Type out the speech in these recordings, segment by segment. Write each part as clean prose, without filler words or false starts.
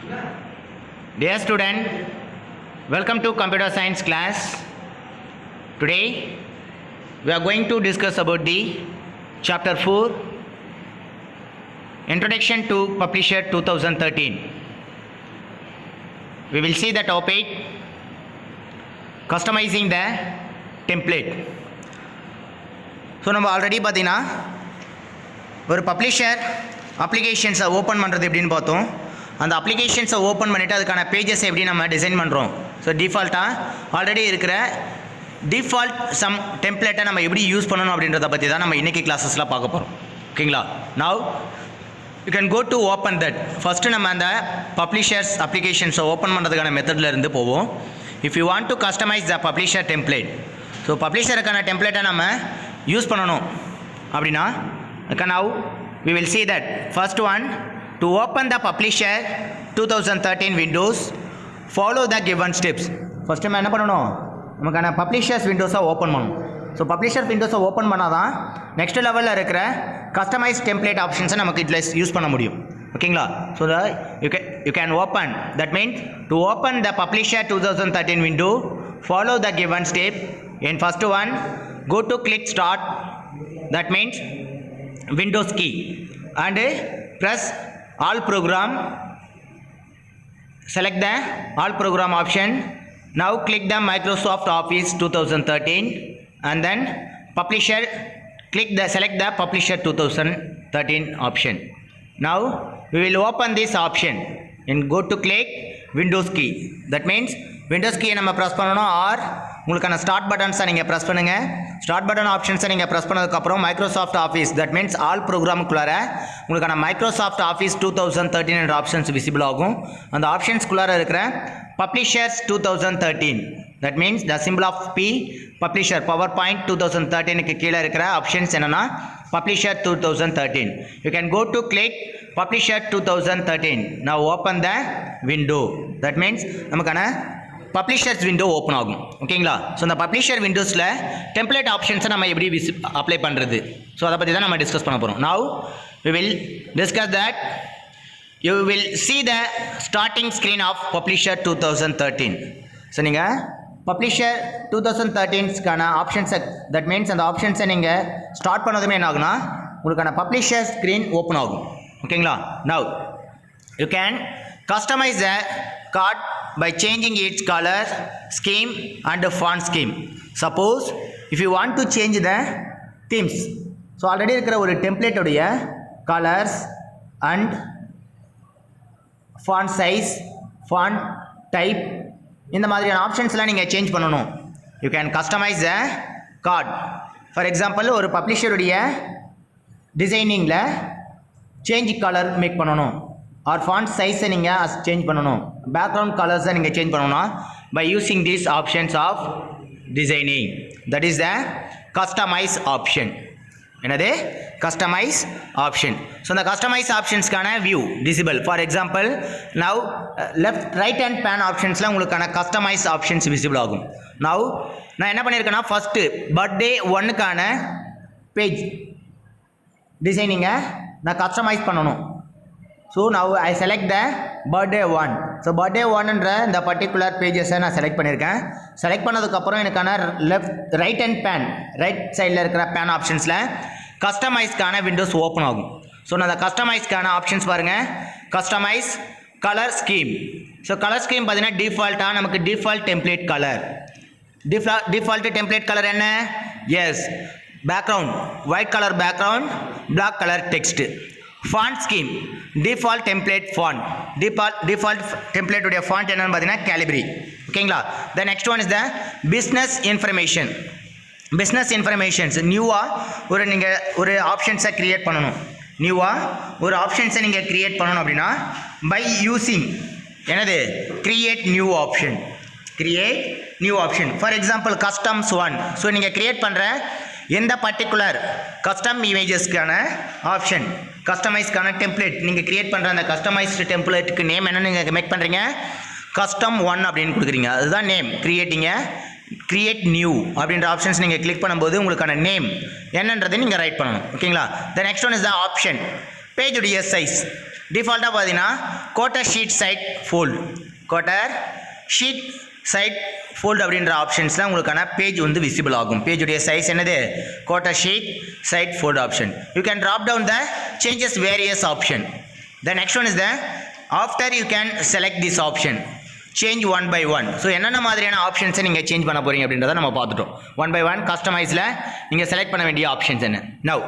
Dear student, welcome to computer science class. Today we are going to discuss about the chapter 4 Introduction to Publisher 2013. We will see the topic Customizing the Template. So நம்ம already பார்த்தீங்கன்னா ஒரு publisher அப்ளிகேஷன்ஸை open பண்ணுறது எப்படின்னு பார்த்தோம். அந்த அப்ளிகேஷன்ஸை open பண்ணிவிட்டு அதுக்கான pages எப்படி நம்ம டிசைன் பண்ணுறோம். ஸோ டிஃபால்ட்டாக ஆல்ரெடி இருக்கிற டிஃபால்ட் சம் டெம்ப்ளேட்டை நம்ம எப்படி யூஸ் பண்ணணும் அப்படின்றத பற்றி தான் நம்ம இன்றைக்கி கிளாஸஸில் பார்க்க போகிறோம். ஓகேங்களா? Now you can go to open that. First நம்ம அந்த பப்ளிஷர்ஸ் அப்ளிகேஷன்ஸை ஓப்பன் பண்ணுறதுக்கான மெத்தடில் இருந்து போவோம். If you want to customize the publisher template, so பப்ளிஷருக்கான டெம்ப்ளேட்டை நம்ம யூஸ் பண்ணணும் அப்படின்னா now we will see that first one, to open the publisher 2013 windows, follow the given steps. first நம்ம என்ன பண்ணணும், நமக்கான பப்ளிஷர்ஸ் விண்டோஸை ஓப்பன் பண்ணணும். ஸோ பப்ளிஷர் விண்டோஸை ஓப்பன் பண்ணால் தான் நெக்ஸ்ட் லெவலில் இருக்கிற கஸ்டமைஸ் டெம்ப்ளேட் ஆப்ஷன்ஸை நமக்கு இதில் யூஸ் பண்ண முடியும். ஓகேங்களா? So you can open, that means to open the publisher 2013 window, follow the given step. In first one, go to click start, that means Windows key, and press all program, select the all program option. Now click the Microsoft Office 2013 and then publisher, select the publisher 2013 option. Now we will open this option and go to click Windows key, that means Windows key நம்ம press பண்ணணும். Or உங்களுக்கான start பட்டன்ஸை நீங்கள் press பண்ணுங்கள். Start button ஆப்ஷன்ஸை நீங்கள் press பண்ணதுக்கப்புறம் Microsoft Office, that means all ப்ரோக்ராமுக்குள்ளார உங்களுக்கான மைக்ரோசாஃப்ட் ஆஃபீஸ் 2013 என்ற ஆப்ஷன்ஸ் விசிபிள் ஆகும். அந்த ஆப்ஷன்ஸ்குள்ளார இருக்கிற publishers 2013, that means the symbol of P, publisher, power point 2013க்கு கீழே இருக்கிற ஆப்ஷன்ஸ் என்னென்னா publisher 2013. You can go to click publisher 2013. now open the window, that means நமக்கான பப்ளிஷர்ஸ் விண்டோ ஓப்பன் ஆகும். ஓகேங்களா? ஸோ இந்த பப்ளிஷர் விண்டோஸில் டெம்ப்ளேட் ஆப்ஷன்ஸை நம்ம எப்படி அப்ளை பண்ணுறது, ஸோ அதை பற்றி தான் நம்ம டிஸ்கஸ் பண்ண போகிறோம். Now we will discuss that. You will see the starting screen of publisher 2013. So நீங்கள் பப்ளிஷர் 2013க்கான ஆப்ஷன்ஸை, தட் மீன்ஸ் அந்த ஆப்ஷன்ஸை நீங்கள் ஸ்டார்ட் பண்ணதுமே என்ன ஆகுனா உங்களுக்கான பப்ளிஷர் ஸ்க்ரீன் ஓப்பன் ஆகும். ஓகேங்களா? Now you can customize the card by changing its color scheme and font scheme. Suppose if you want to change the themes, so already இருக்கிற ஒரு டெம்ப்ளேட் உடைய colours and font size, font type, இந்த மாதிரியான ஆப்ஷன்ஸ்லாம் நீங்கள் change பண்ணணும். you can customize the card. for example ஒரு பப்ளிஷருடைய டிசைனிங்கில் சேஞ்ச் கலர் மேக் பண்ணணும், ஆர் ஃபாண்ட் சைஸை நீங்கள் சேஞ்ச் பண்ணணும், பேக்ரவுண்ட் கலர்ஸை நீங்கள் சேஞ்ச் பண்ணணும்னா by using these options of designing, that is the customize option. என்னது? Customize option. ஸோ இந்த கஸ்டமைஸ் ஆப்ஷன்ஸ்க்கான view visible. For example now left right hand pane ஆப்ஷன்ஸில் உங்களுக்கான கஸ்டமைஸ் ஆப்ஷன்ஸ் விசிபிள் ஆகும். நவ் நான் என்ன பண்ணியிருக்கேன்னா ஃபஸ்ட்டு பர்த்டே 1க்கான பேஜ் டிசைனிங்கை நான் கஸ்டமைஸ் பண்ணணும். So now I select the birthday 1. So birthday 1ன்ற இந்த பர்டிகுலர் பேஜஸை நான் செலக்ட் பண்ணியிருக்கேன். செலக்ட் பண்ணதுக்கப்புறம் எனக்கான ரைட் ஹேண்ட் பேன், ரைட் சைடில் இருக்கிற பேன் ஆப்ஷன்ஸில் கஸ்டமைஸ்க்கான விண்டோஸ் ஓப்பன் ஆகும். ஸோ நான் அந்த கஸ்டமைஸ்க்கான ஆப்ஷன்ஸ் பாருங்கள். Customise colour scheme. So colour scheme பார்த்தீங்கன்னா டிஃபால்ட்டாக நமக்கு default template colour. Default template colour என்ன? Yes, background white colour, background black colour text. font scheme, default template font. default template உடைய font என்னன்னு பார்த்தீங்கன்னா Calibri. ஓகேங்களா? the next one is the business information. business informations நியூவாக நீங்கள் ஒரு ஆப்ஷன்ஸை create பண்ணணும். நியூவாக ஒரு ஆப்ஷன்ஸை நீங்கள் க்ரியேட் பண்ணணும் அப்படின்னா பை யூஸிங் என்னது create new option. Create new option. For example customs 1. So நீங்கள் க்ரியேட் பண்ணுற எந்த பர்டிகுலர் கஸ்டம் இமேஜஸ்க்கான ஆப்ஷன், கஸ்டமைஸ்க்கான டெம்ப்ளேட் நீங்கள் க்ரியேட் பண்ணுற அந்த கஸ்டமைஸ்டு டெம்ப்ளேட்டுக்கு நேம் என்ன நீங்கள் மேக் பண்ணுறீங்க? கஸ்டம் 1 அப்படின்னு கொடுக்குறீங்க. அதுதான் நேம். கிரியேட் நியூ அப்படின்ற ஆப்ஷன்ஸ் நீங்கள் கிளிக் பண்ணும்போது உங்களுக்கான நேம் என்னன்றதை நீங்கள் ரைட் பண்ணணும். ஓகேங்களா? The next one is the option. பேஜுடைய சைஸ். டிஃபால்ட்டாக பார்த்தீங்கன்னா quarter sheet side fold, quarter sheet side fold அப்படின்ற ஆப்ஷன்ஸில் உங்களுக்கான பேஜ் வந்து விசிபிள் ஆகும். பேஜுடைய சைஸ் என்னது? Quarter sheet side fold option. You can drop down the changes various option. The next one is the after you can select this option change one by one. So என்னென்ன மாதிரியான ஆப்ஷன்ஸை நீங்கள் change பண்ண போகிறீங்க அப்படின்றத நம்ம பார்த்துட்டோம். ஒன் பை ஒன் கஸ்டமைஸில் நீங்கள் செலக்ட் பண்ண வேண்டிய ஆப்ஷன்ஸ் என்ன? Now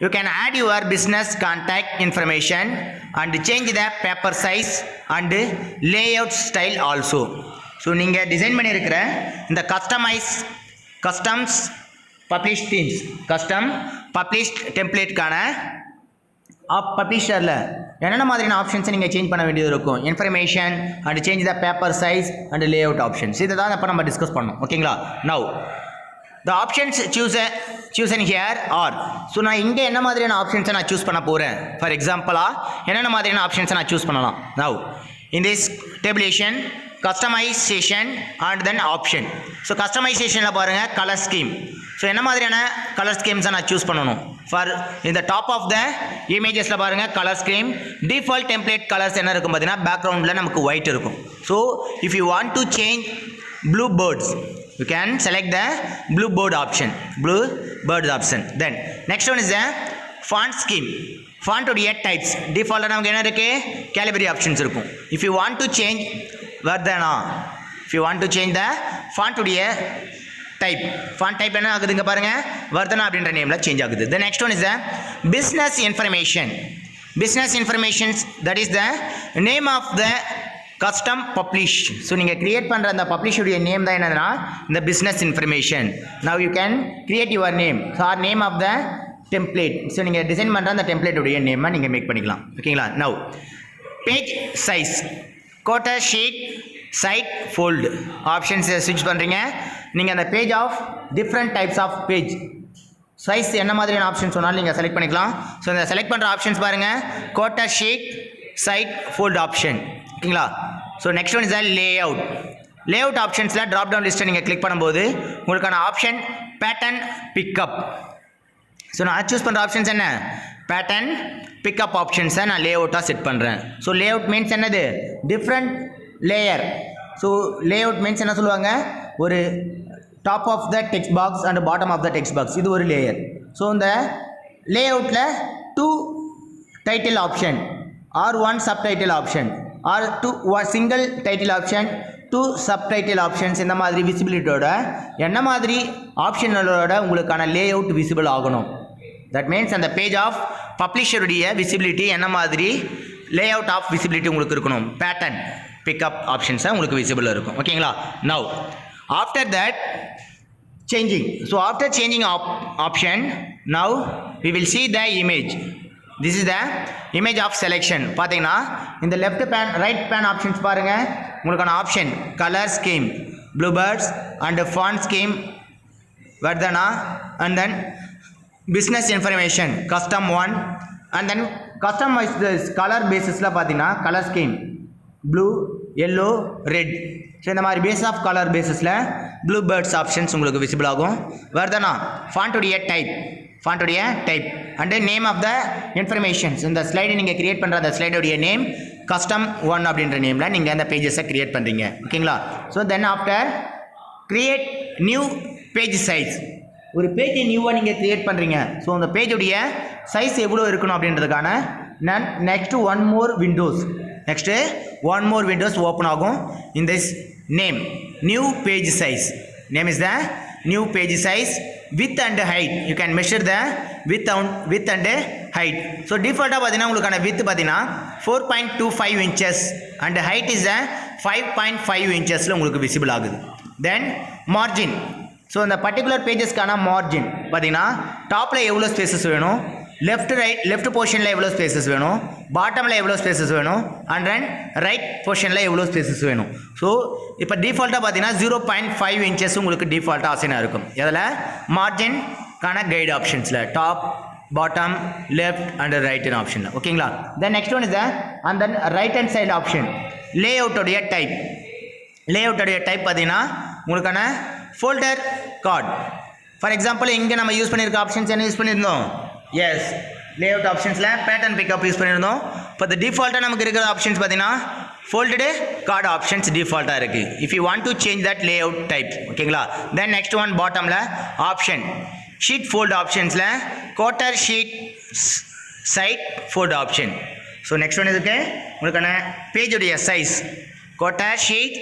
you can add your business contact information and change the paper size and layout style also. So நீங்கள் டிசைன் பண்ணியிருக்கிற இந்த customs publish themes, custom published டெம்ப்ளேட்கான பப்ளிஷரில் என்னென்ன மாதிரியான ஆப்ஷன்ஸை நீங்கள் சேஞ்ச் பண்ண வேண்டியது இருக்கும்? Information and change the paper size and layout options. இதை தான் இப்போ நம்ம டிஸ்கஸ் பண்ணோம். ஓகேங்களா? Now the options chosen here are. So நான் இங்கே என்ன மாதிரியான ஆப்ஷன்ஸை நான் சூஸ் பண்ண போகிறேன்? ஃபார் எக்ஸாம்பிளாக என்னென்ன மாதிரியான ஆப்ஷன்ஸை நான் சூஸ் பண்ணலாம்? Now in this tabulation customisation and then option. So கஸ்டமைசேஷனில் பாருங்கள் கலர் ஸ்கீம். ஸோ என்ன மாதிரியான கலர் ஸ்கீம்ஸை நான் சூஸ் பண்ணணும்? ஃபார் இந்த டாப் ஆஃப் த இமேஜஸில் பாருங்கள் colour scheme. Default template colours என்ன இருக்கும் பார்த்தீங்கன்னா பேக்ரவுண்டில் நமக்கு ஒயிட் இருக்கும். So if you want to change blue birds you can select the blue bird option, blue birds option. Then next one is the font scheme. ஃபாண்ட்டுடைய types டிஃபால்ட்டாக நமக்கு என்ன இருக்குது? கேலிபரி ஆப்ஷன்ஸ் இருக்கும். If you want to change Verdana, if you want to change the ஃபாண்ட்டுடைய type, font type என்ன ஆகுதுங்க பாருங்கள், வர்தனா அப்படின்ற நேமில் சேஞ்ச் ஆகுது. The next one is the business information. Business informations that is the name of the custom publish. So நீங்கள் create பண்ணுற அந்த பப்ளிஷுடைய நேம் தான் என்னதுன்னா இந்த business information. Now you can create your name or name of the template. So நீங்கள் design பண்ணுற அந்த டெம்ப்ளேட்டுடைய நேமை நீங்கள் மேக் பண்ணிக்கலாம். ஓகேங்களா? Now page size, quarter sheet side fold ஆப்ஷன்ஸை ஸ்விட்ச் பண்ணுறீங்க. நீங்கள் அந்த page of different types of page size என்ன மாதிரியான ஆப்ஷன் சொன்னாலும் நீங்கள் செலக்ட் பண்ணிக்கலாம். ஸோ இந்த செலக்ட் பண்ணுற ஆப்ஷன்ஸ் பாருங்கள், quarter sheet side fold option. ஓகேங்களா? So next one is the layout. Layout ஆப்ஷன்ஸில் ட்ராப் டவுன் லிஸ்ட்டை நீங்கள் கிளிக் பண்ணும்போது உங்களுக்கான ஆப்ஷன் பேட்டர்ன் பிக்கப். ஸோ நான் சூஸ் பண்ணுற ஆப்ஷன்ஸ் என்ன? பேட்டர்ன் பிக்கப் ஆப்ஷன்ஸை நான் லேஅவுட்டாக செட் பண்ணுறேன். ஸோ லேஅவுட் மீன்ஸ் என்னது? Different layer. So layout means என்ன சொல்லுவாங்க? ஒரு top of the text box and bottom of the text box, இது ஒரு லேயர். ஸோ இந்த லேஅவுட்டில் 2 title option or 1 subtitle option or 2 single title option 2 subtitle options இந்த மாதிரி விசிபிலிட்டியோட என்ன மாதிரி ஆப்ஷனோட உங்களுக்கான லேஅவுட் விசிபிள் ஆகணும். தட் மீன்ஸ் அந்த பேஜ் ஆஃப் பப்ளிஷருடைய விசிபிலிட்டி என்ன மாதிரி லேஅவுட் ஆஃப் விசிபிலிட்டி உங்களுக்கு இருக்கணும். பேட்டர்ன் பிக்கப் ஆப்ஷன்ஸை உங்களுக்கு விசிபிள் இருக்கும். ஓகேங்களா? Now after that changing. So after changing option now we will see the image. This is the image of selection. பார்த்தீங்கன்னா இந்த left pane right pane options பாருங்கள், உங்களுக்கான option colour scheme, blue birds and font scheme, Verdana and then business information custom 1 and then customise colour பேசிஸில் பார்த்தீங்கன்னா colour scheme blue, yellow, red. So இந்த மாதிரி base of colour பேஸிஸில் blue birds options உங்களுக்கு visible ஆகும். Verdana ஃபாண்ட்டுடைய type and name of the informations. இந்த slide நீங்கள் கிரியேட் பண்ணுற அந்த ஸ்லைடுடைய நேம் கஸ்டம் 1 அப்படின்ற நேமில் நீங்கள் அந்த பேஜஸை கிரியேட் பண்ணுறீங்க. ஓகேங்களா? So then after create new page size. ஒரு பேஜை நியூவாக நீங்கள் கிரியேட் பண்ணுறீங்க. ஸோ அந்த பேஜுடைய சைஸ் எவ்வளோ இருக்கணும் அப்படின்றதுக்கான next one more windows open ஆகும். In this name new page size. Name is the new page size width and height. You can measure the width and height. So default பார்த்தீங்கன்னா உங்களுக்கான width பார்த்தீங்கன்னா 4.25 inches and height is 5.5 inchesல உங்களுக்கு visible ஆகுது. தென் margin. So அந்த particular பேஜஸ்க்கான margin பார்த்தீங்கன்னா டாப்பில் எவ்வளோ spaces வேணும், லெஃப்ட் போர்ஷனில் எவ்வளோ ஸ்பேசஸ் வேணும், பாட்டமில் எவ்வளோ ஸ்பேசஸ் வேணும் அண்ட் தென் ரைட் போர்ஷனில் எவ்வளோ ஸ்பேசஸ் வேணும். ஸோ இப்போ டிஃபால்ட்டாக பார்த்தீங்கன்னா 0.5 inches உங்களுக்கு டிஃபால்ட்டாக ஆசைனாக இருக்கும். இதில் மார்ஜின்கான கைடு ஆப்ஷன்ஸில் டாப், பாட்டம், லெஃப்ட் அண்ட் ரைட்னு ஆப்ஷனில். ஓகேங்களா? Then next one is and then right hand side option லேஅவுட்டோடைய டைப். பார்த்தீங்கன்னா உங்களுக்கான ஃபோல்டர் கார்டு. ஃபார் எக்ஸாம்பிள் இங்கே நம்ம யூஸ் பண்ணியிருக்க ஆப்ஷன்ஸ் என்ன யூஸ் பண்ணியிருந்தோம்? எஸ், லேஅவுட் ஆப்ஷன்ஸில் பேட்டர்ன் பிக்கப் யூஸ் பண்ணியிருந்தோம். இப்போ இந்த டிஃபால்ட்டாக நமக்கு இருக்கிற ஆப்ஷன்ஸ் பார்த்தீங்கன்னா ஃபோல்டடு கார்டு ஆப்ஷன்ஸ் டிஃபால்ட்டாக இருக்குது. If you want to change that layout type ஓகேங்களா. தென் நெக்ஸ்ட் ஒன் பாட்டமில் ஆப்ஷன் ஷீட் ஃபோல்டு ஆப்ஷன்ஸில் quarter sheet side fold option. So next one இதுக்கு உங்களுக்கான பேஜுடைய size quarter sheet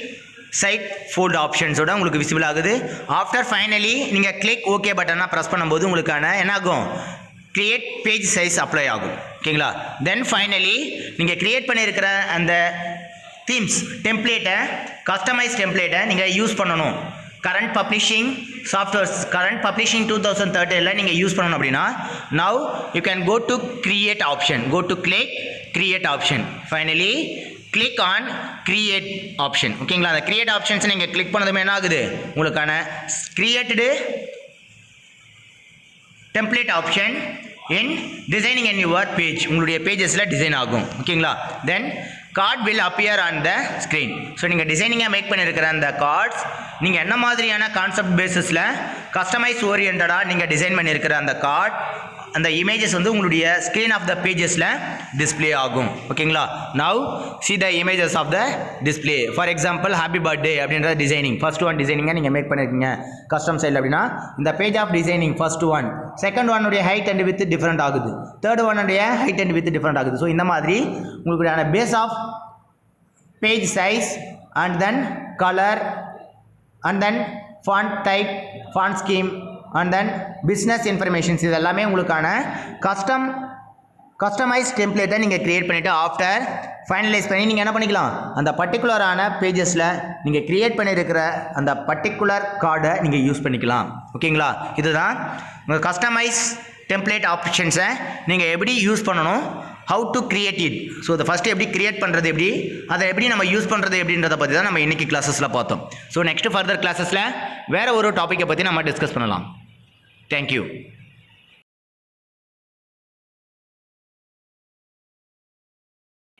side fold ஆப்ஷன்ஸோட உங்களுக்கு விசிபிள் ஆகுது. ஆஃப்டர் ஃபைனலி நீங்கள் கிளிக் ஓகே பட்டனாக ப்ரெஸ் பண்ணும்போது உங்களுக்கான என்ன ஆகும், கிரியேட் பேஜ் சைஸ் அப்ளை ஆகும் ஓகேங்களா. தென் ஃபைனலி நீங்கள் கிரியேட் பண்ணியிருக்கிற அந்த தீம்ஸ் டெம்ப்ளேட்டை கஸ்டமைஸ் டெம்ப்ளேட்டை நீங்கள் யூஸ் பண்ணணும். Current publishing softwares current publishing 2013 நீங்கள் யூஸ் பண்ணணும் அப்படின்னா now you can go to create option, go to click create option. Finally click on create option ஓகேங்களா. அந்த கிரியேட் ஆப்ஷன்ஸ் நீங்கள் கிளிக் பண்ணதுமே என்ன ஆகுது, உங்களுக்கான created template option in designing and your page உங்களுடைய பேஜஸில் டிசைன் ஆகும் ஓகேங்களா. Then card will appear on the screen. So நீங்கள் டிசைனிங்காக மேக் பண்ணியிருக்கிற அந்த கார்ட்ஸ் நீங்கள் என்ன மாதிரியான கான்செப்ட் பேஸஸில் கஸ்டமைஸ் ஓரியன்டாக நீங்கள் டிசைன் பண்ணியிருக்கிற அந்த கார்ட் அந்த இமேஜஸ் வந்து உங்களுடைய ஸ்க்ரீன் ஆஃப் த பேஜஸில் டிஸ்பிளே ஆகும் ஓகேங்களா. Now see the images of the display. For example happy birthday அப்படின்ற டிசைனிங் ஃபர்ஸ்ட் ஒன் டிசைனிங்காக நீங்கள் மேக் பண்ணியிருக்கீங்க கஸ்டம் சைடில் அப்படின்னா இந்த page of designing first one second ஒன்னுடைய ஹைட் அண்ட் வித் டிஃப்ரெண்ட் ஆகுது, தேர்ட் ஒன்னுடைய ஹைட் அண்ட் வித் டிஃப்ரெண்ட் ஆகுது. ஸோ இந்த மாதிரி உங்களுடைய base of page size and then colour and then font type font scheme and then business informations இது எல்லாமே உங்களுக்கான கஸ்டமைஸ் டெம்ப்ளேட்டை நீங்கள் க்ரியேட் பண்ணிவிட்டு ஆஃப்டர் ஃபைனலைஸ் பண்ணி நீங்கள் என்ன பண்ணிக்கலாம், அந்த பர்டிகுலரான பேஜஸில் நீங்கள் க்ரியேட் பண்ணியிருக்கிற அந்த பர்டிகுலர் கார்டை நீங்கள் யூஸ் பண்ணிக்கலாம் ஓகேங்களா. இதுதான் உங்கள் கஸ்டமைஸ் டெம்ப்ளேட் ஆப்ஷன்ஸை நீங்கள் எப்படி யூஸ் பண்ணணும், how to create it. So அதை ஃபஸ்ட்டு எப்படி கிரியேட் பண்ணுறது எப்படி, அதை எப்படி நம்ம யூஸ் பண்ணுறது எப்படின்றத பற்றி தான் நம்ம இன்றைக்கி கிளாஸஸில் பார்த்தோம். ஸோ நெக்ஸ்ட் ஃபர்தர் கிளாஸஸில் வேறு ஒரு டாப்பிக்கை பற்றி நம்ம டிஸ்கஸ் பண்ணலாம். Thank you.